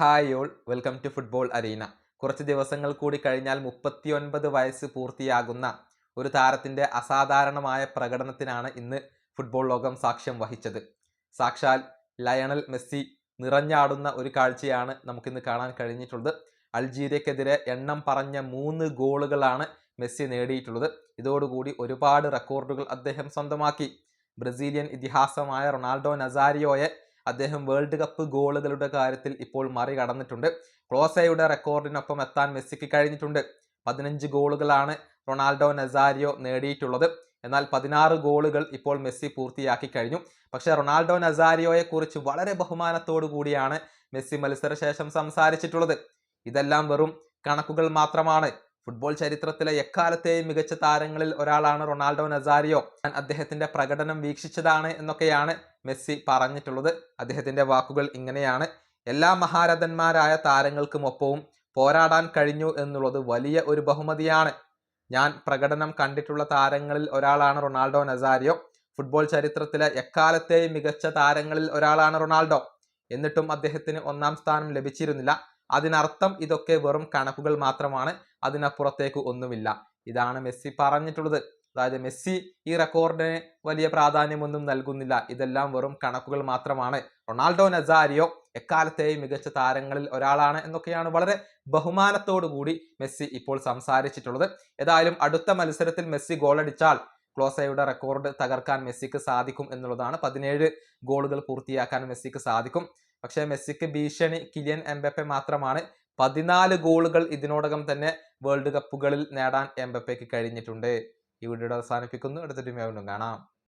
Hi all, welcome to football arena. കുറച്ച് ദിവസങ്ങൾ കൂടി കഴിഞ്ഞാൽ 39 വയസ്സ് പൂർത്തിയാകുന്ന ഒരു താരത്തിൻ്റെ അസാധാരണമായ പ്രകടനത്തിനാണ് ഇന്ന് ഫുട്ബോൾ ലോകം സാക്ഷ്യം വഹിച്ചത്. സാക്ഷാൽ ലയണൽ മെസ്സി നിറഞ്ഞാടുന്ന ഒരു കാഴ്ചയാണ് നമുക്കിന്ന് കാണാൻ കഴിഞ്ഞിട്ടുള്ളത്. അൾജീരിയക്കെതിരെ എണ്ണം പറഞ്ഞ 3 ഗോളുകളാണ് മെസ്സി നേടിയിട്ടുള്ളത്. ഇതോടുകൂടി ഒരുപാട് റെക്കോർഡുകൾ അദ്ദേഹം സ്വന്തമാക്കി. ബ്രസീലിയൻ ഇതിഹാസമായ റൊണാൾഡോ നസാരിയോയെ അദ്ദേഹം വേൾഡ് കപ്പ് ഗോളുകളുടെ കാര്യത്തിൽ ഇപ്പോൾ മറികടന്നിട്ടുണ്ട്. ക്ലോസയുടെ റെക്കോർഡിനൊപ്പം എത്താൻ മെസ്സിക്ക് കഴിഞ്ഞിട്ടുണ്ട്. 15 ഗോളുകളാണ് റൊണാൾഡോ നസാരിയോ നേടിയിട്ടുള്ളത്. എന്നാൽ 16 ഗോളുകൾ ഇപ്പോൾ മെസ്സി പൂർത്തിയാക്കി കഴിഞ്ഞു. പക്ഷേ റൊണാൾഡോ നസാരിയോയെ കുറിച്ച് വളരെ ബഹുമാനത്തോടു കൂടിയാണ് മെസ്സി മത്സരശേഷം സംസാരിച്ചിട്ടുള്ളത്. ഇതെല്ലാം വെറും കണക്കുകൾ മാത്രമാണ്. ഫുട്ബോൾ ചരിത്രത്തിലെ എക്കാലത്തെയും മികച്ച താരങ്ങളിൽ ഒരാളാണ് റൊണാൾഡോ നസാരിയോ. ഞാൻ അദ്ദേഹത്തിന്റെ പ്രകടനം വീക്ഷിച്ചതാണ് എന്നൊക്കെയാണ് മെസ്സി പറഞ്ഞിട്ടുള്ളത്. അദ്ദേഹത്തിന്റെ വാക്കുകൾ ഇങ്ങനെയാണ്: എല്ലാ മഹാരഥന്മാരായ താരങ്ങൾക്കുമൊപ്പവും പോരാടാൻ കഴിഞ്ഞു എന്നുള്ളത് വലിയ ഒരു ബഹുമതിയാണ്. ഞാൻ പ്രകടനം കണ്ടിട്ടുള്ള താരങ്ങളിൽ ഒരാളാണ് റൊണാൾഡോ നസാരിയോ. ഫുട്ബോൾ ചരിത്രത്തിലെ എക്കാലത്തെയും മികച്ച താരങ്ങളിൽ ഒരാളാണ് റൊണാൾഡോ. എന്നിട്ടും അദ്ദേഹത്തിന് 1-ാം സ്ഥാനം ലഭിച്ചിരുന്നില്ല. അതിനർത്ഥം ഇതൊക്കെ വെറും കണക്കുകൾ മാത്രമാണ്, അതിനപ്പുറത്തേക്ക് ഒന്നുമില്ല. ഇതാണ് മെസ്സി പറഞ്ഞിട്ടുള്ളത്. അതായത് മെസ്സി ഈ റെക്കോർഡിന് വലിയ പ്രാധാന്യമൊന്നും നൽകുന്നില്ല. ഇതെല്ലാം വെറും കണക്കുകൾ മാത്രമാണ്. റൊണാൾഡോ നസാരിയോ എക്കാലത്തെയും മികച്ച താരങ്ങളിൽ ഒരാളാണ് എന്നൊക്കെയാണ് വളരെ ബഹുമാനത്തോടു കൂടി മെസ്സി ഇപ്പോൾ സംസാരിച്ചിട്ടുള്ളത്. ഏതായാലും അടുത്ത മത്സരത്തിൽ മെസ്സി ഗോളടിച്ചാൽ ക്ലോസയുടെ റെക്കോർഡ് തകർക്കാൻ മെസ്സിക്ക് സാധിക്കും എന്നുള്ളതാണ്. 17 ഗോളുകൾ പൂർത്തിയാക്കാൻ മെസ്സിക്ക് സാധിക്കും. പക്ഷേ മെസ്സിക്ക് ഭീഷണി കിലിയൻ എംബപ്പെ മാത്രമാണ്. 14 ഗോളുകൾ ഇതിനോടകം തന്നെ വേൾഡ് കപ്പുകളിൽ നേടാൻ എംബപ്പയ്ക്ക് കഴിഞ്ഞിട്ടുണ്ട്. ഈ വീഡിയോ അവസാനിപ്പിക്കുന്നു. അടുത്ത ടീം വീണ്ടും കാണാം.